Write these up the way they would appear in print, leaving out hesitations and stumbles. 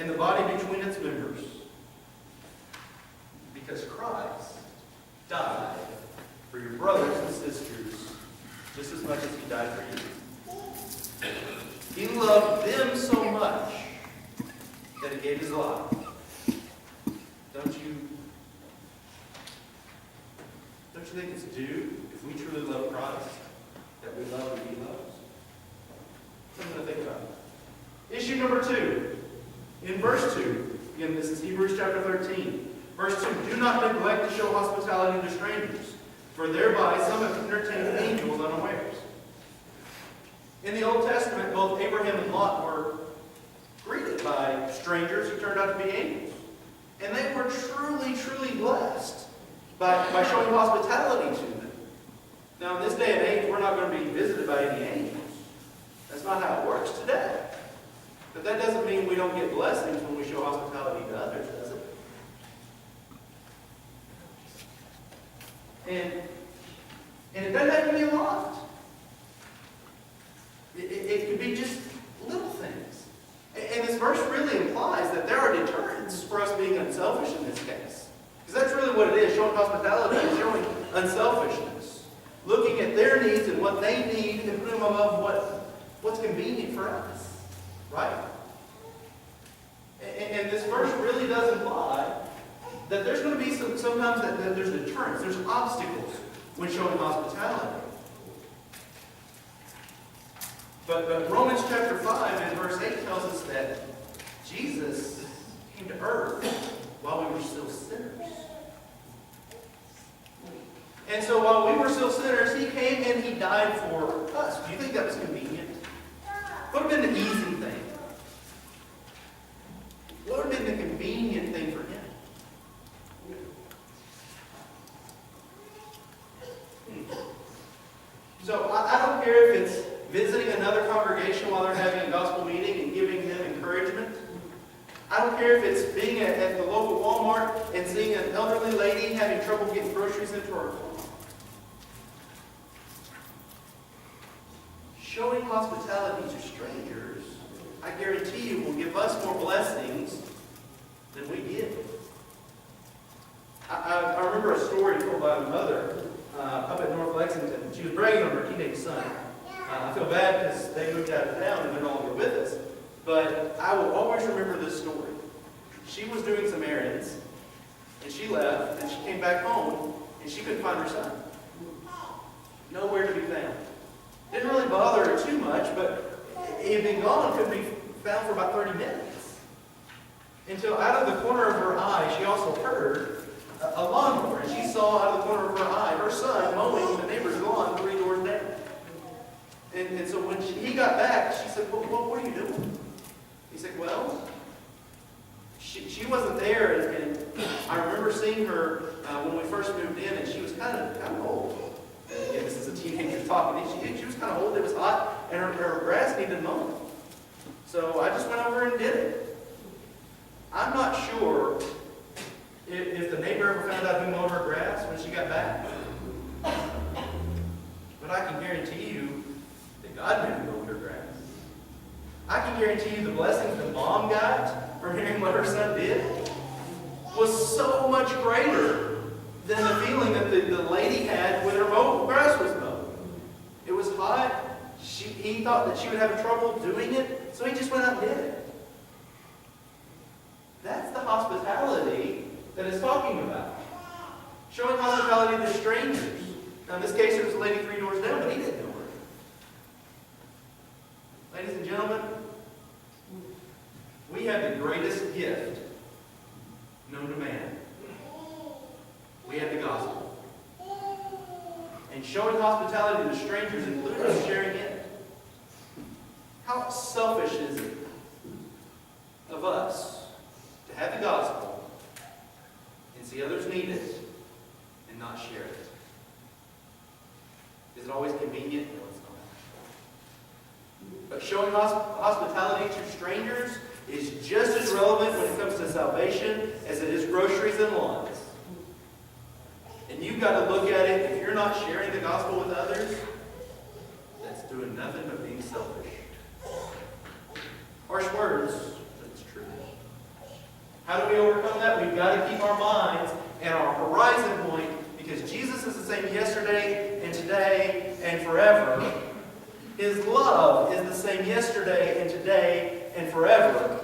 and the body between its members. Because Christ died for your brothers and sisters just as much as he died for you. He loved them so much that he gave his life. Don't you think it's due, if we truly love Christ, that we love who he loves? Something to think about. Issue number 2. In verse 2, again, this is Hebrews chapter 13. Verse 2, do not neglect to show hospitality to strangers, for thereby some have entertained angels unawares. In the Old Testament, both Abraham and Lot were greeted by strangers who turned out to be angels. And they were truly, truly blessed by showing hospitality to them. Now, in this day and age, we're not going to be visited by any angels. That's not how it works today. But that doesn't mean we don't get blessings when we show hospitality to others, does it? And it doesn't have to be a lot. It could be just little things. And this verse really implies that there are deterrents for us being unselfish in this case. Because that's really what it is. Showing hospitality is showing unselfishness. Looking at their needs and what they need and putting them above what's convenient for us. Right? And this verse really does imply that there's going to be sometimes that there's deterrents, there's obstacles when showing hospitality. But Romans chapter 5 and verse 8 tells us that Jesus came to earth while we were still sinners. And so while we were still sinners, he came and he died for us. Do you think that was convenient? What would have been the easy thing? What would have been the convenient thing for him? So I don't care if it's visiting another congregation while they're having a gospel meeting and giving them encouragement. I don't care if it's being at the local Walmart and seeing an elderly lady having trouble getting groceries into her home. Showing hospitality to strangers, I guarantee you, will give us more blessings than we give. I remember a story told by my mother up at North Lexington. She was bragging on her teenage son. I feel bad because they moved out of town and they're no longer with us. But I will always remember this story. She was doing some errands, and she left, and she came back home, and she couldn't find her son. Nowhere to be found. Didn't really bother her too much, but he had been gone, couldn't be found for about 30 minutes. Until out of the corner of her eye, she also heard a lawnmower, and she saw out of the corner of her eye her son mowing the neighbor's lawn 3 doors down. And so when he got back, she said, well, what are you doing? He said, well, she wasn't there, and I remember seeing her when we first moved in, and she was kind of old. Again, this is a teenager talking. She was kind of old, it was hot, and her grass needed mowing. So I just went over and did it. I'm not sure if the neighbor ever found out who mowed her grass when she got back. But I can guarantee you that God knew who mowed her grass. I can guarantee you the blessings that Mom got from hearing what her son did was so much greater than the feeling that the lady had when her grass was mowed. It was hot. He thought that she would have trouble doing it, so he just went out and did it. That's the hospitality that it's talking about. Showing hospitality to strangers. Now, in this case, it was a lady 3 doors down, but he didn't know her. Ladies and gentlemen, we have the greatest gift known to man. We have the gospel. And showing hospitality to strangers includes sharing it. How selfish is it of us to have the gospel and see others need it and not share it? Is it always convenient? No, it's not. But showing hospitality to strangers is just as relevant when it comes to salvation as it is groceries and lawns. And you've got to look at it, if you're not sharing the gospel with others, that's doing nothing but being selfish. Harsh words, but it's true. How do we overcome that? We've got to keep our minds and our horizon point, because Jesus is the same yesterday and today and forever. His love is the same yesterday and today and forever.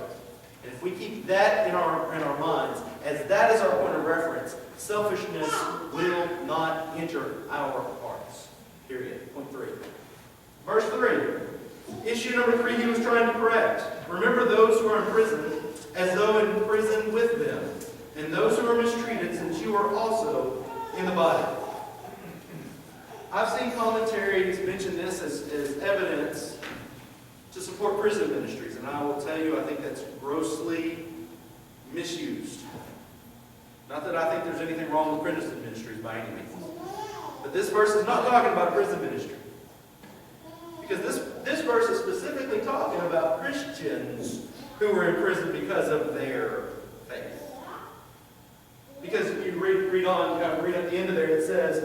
And if we keep that in our minds, as that is our point of reference, selfishness will not enter our hearts. Period. Point 3. Verse 3. Issue number 3 he was trying to correct. Remember those who are in prison as though in prison with them, and those who are mistreated, since you are also in the body. I've seen commentaries mention this as evidence to support prison ministries, and I will tell you, I think that's grossly misused. Not that I think there's anything wrong with prison ministries by any means, but this verse is not talking about prison ministry. Because this verse is specifically talking about Christians who were in prison because of their faith. Because if you read at the end of there, it says,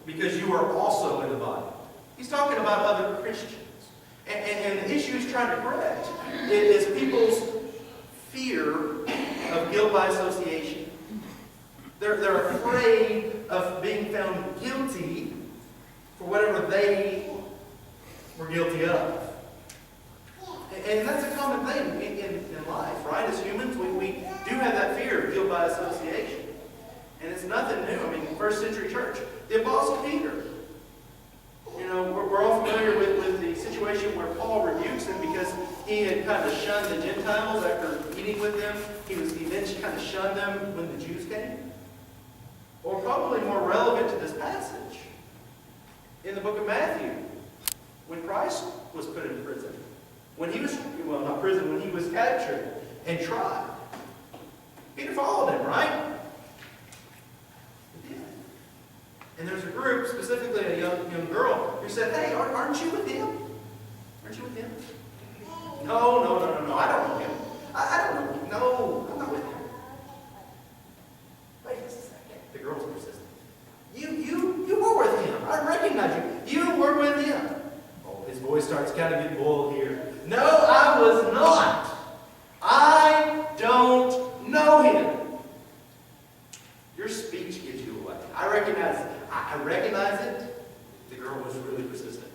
because you are also in the body. He's talking about other Christians. And the issue he's trying to correct is people's fear of guilt by association. They're afraid of being found guilty for whatever they were guilty of. And that's a common thing in life, right? As humans, we do have that fear of guilt by association. And it's nothing new. I mean, first century church, the Apostle Peter. You know, we're all familiar with the situation where Paul rebukes him because he had kind of shunned the Gentiles after eating with them. He then kind of shunned them when the Jews came. Or probably more relevant to this passage, in the book of Matthew, when Christ was put in prison. When he was, well, not prison, when he was captured and tried. Peter followed him, right? He did. And there's a group, specifically a young girl, who said, hey, aren't you with him? Aren't you with him? No, I don't know him. I don't know him. No, I'm not with him. Wait just a second. The girl's persistent. You were with him. I recognize you. You were with him. Oh, his voice starts kind of getting boiled here. No, I was not. I don't know him. Your speech gives you away. I recognize it. The girl was really persistent.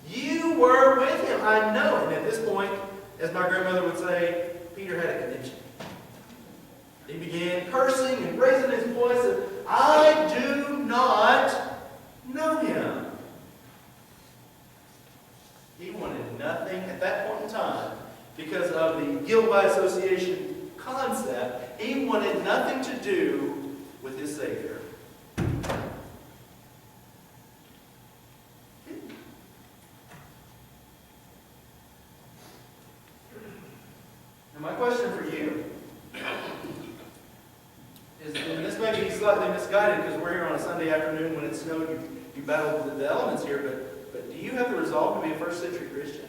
You were with him. I know. And at this point, as my grandmother would say, Peter had a connection. He began cursing and raising his voice, and I do not know him. He wanted nothing at that point in time, because of the guilt by association concept, he wanted nothing to do with his Savior. And my question for you is, and this may be slightly misguided because we're here on a Sunday afternoon when it snowed, you battled the elements here, but do you have the resolve to be a first century Christian?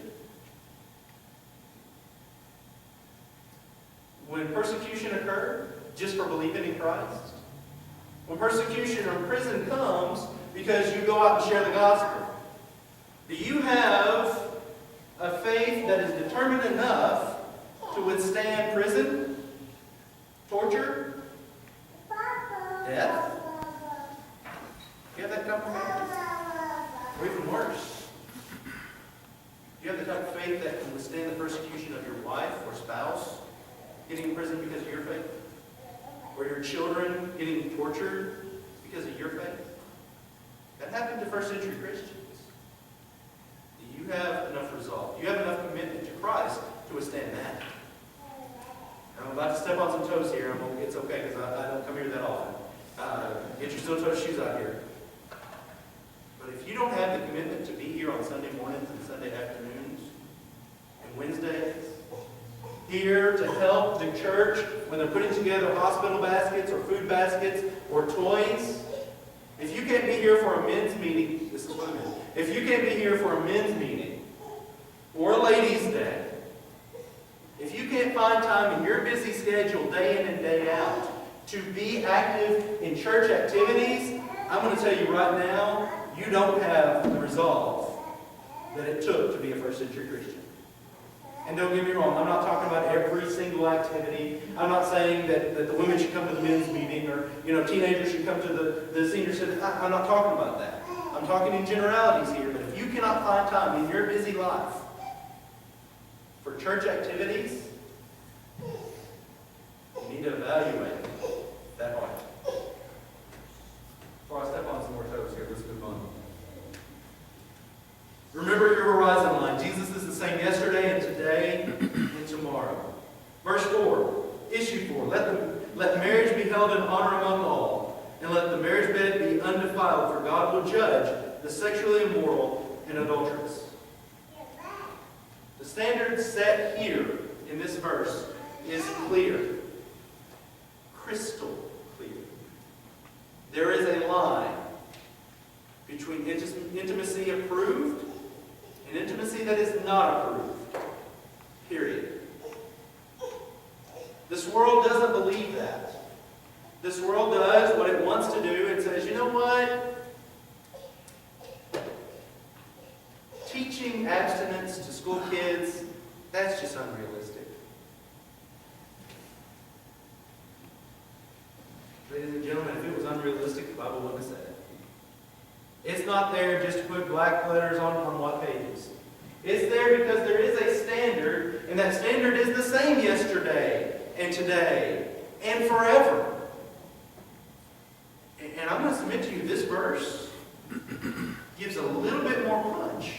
When persecution occurred, just for believing in Christ? When persecution or prison comes because you go out and share the gospel, do you have a faith that is determined enough to withstand prison, torture, death? Do you have that type of faith? Or even worse, do you have the type of faith that can withstand the persecution of your wife or spouse getting in prison because of your faith? Or your children getting tortured because of your faith? That happened to first century Christians. Do you have enough resolve? Do you have enough commitment to Christ to withstand that? I'm about to step on some toes here. It's okay because I don't come here that often. Get your steel-toe shoes out here. But if you don't have the commitment to be here on Sunday mornings and Sunday afternoons and Wednesdays, here to help the church when they're putting together hospital baskets or food baskets or toys, if you can't be here for a men's meeting, this is what I mean. If you can't be here for a men's meeting or a ladies' day, if you can't find time in your busy schedule day in and day out to be active in church activities, I'm going to tell you right now, you don't have the resolve that it took to be a first century Christian. And don't get me wrong, I'm not talking about every single activity. I'm not saying that the women should come to the men's meeting or, teenagers should come to the senior citizen. I'm not talking about that. I'm talking in generalities here. But if you cannot find time in your busy life for church activities, you need to evaluate that heart. Before I step on some more toes here, let's move on. Remember your horizon line. Jesus is the same yesterday and today and tomorrow. Verse 4, issue 4. Let marriage be held in honor among all, and let the marriage bed be undefiled, for God will judge the sexually immoral and adulterous. The standard set here in this verse is clear. Crystal clear. There is a line between intimacy approved and intimacy that is not approved. Period. This world doesn't believe that. This world does what it wants to do and says, you know what? Teaching abstinence to school kids, that's just unrealistic. Ladies and gentlemen, if it was unrealistic, the Bible wouldn't have said it. It's not there just to put black letters on what pages. It's there because there is a standard, and that standard is the same yesterday and today and forever. And I'm going to submit to you, this verse gives a little bit more punch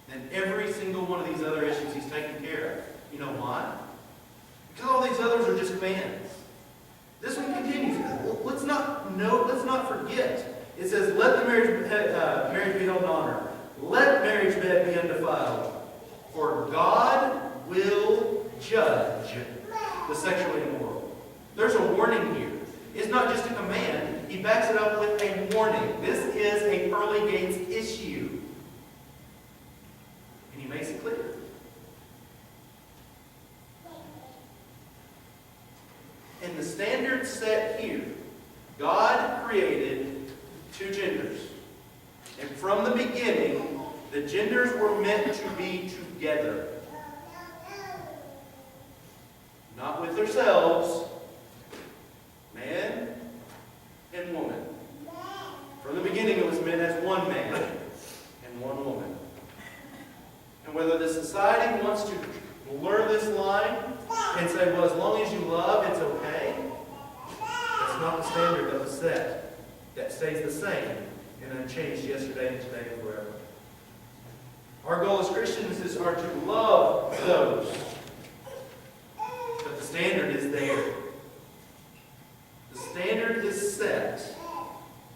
than every single one of these other issues he's taking care of. You know why? Because all these others are just commands. This one continues. Let's not forget. It says, let the marriage be held in honor. Let marriage bed be undefiled. For God will judge the sexually immoral. There's a warning here. It's not just a command. He backs it up with a warning. This is a pearly gates issue. And he makes it clear. And the standard set here, God created two genders. And from the beginning, the genders were meant to be together. Not with themselves, man and woman. From the beginning, it was meant as one man and one woman. And whether the society wants to blur this line and say, well, as long as you love, it's okay, that's not the standard that was set. That stays the same and unchanged yesterday and today and forever. Our goal as Christians are to love those. But the standard is there. The standard is set.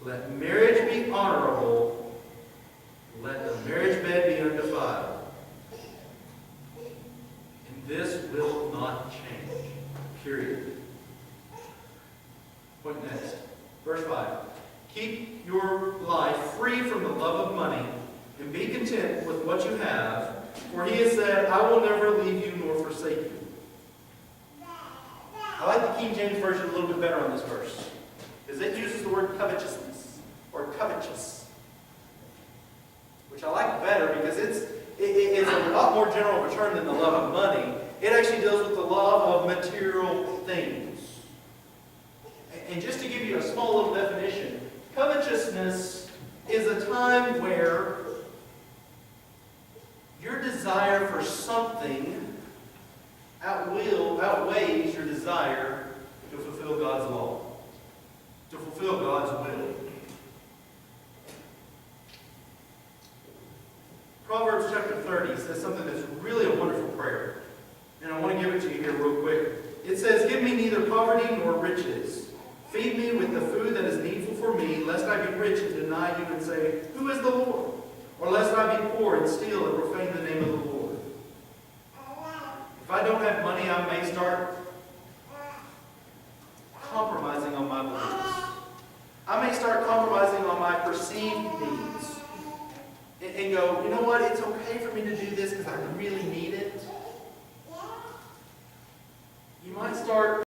Let marriage be honorable. Let the marriage bed be undefiled. And this will not change. Period. Point next. Verse 5. Keep your life free from the love of money, and be content with what you have, for he has said, I will never leave you nor forsake you. I like the King James Version a little bit better on this verse, because it uses the word covetousness, or covetous, which I like better because it's a lot more general of a term than the love of money. It actually deals with the love of material things. And just to give you a small little definition, covetousness is a time where your desire for something outweighs your desire to fulfill God's law, to fulfill God's will. Proverbs chapter 30 says something that's really a wonderful prayer. And I want to give it to you here real quick. It says, give me neither poverty nor riches. Feed me with the food that is needful for me, lest I be rich and deny you and say, who is the Lord? Or lest I be poor and steal and profane the name of the Lord. If I don't have money, I may start compromising on my beliefs. I may start compromising on my perceived needs. And go, you know what, it's okay for me to do this because I really need it. You might start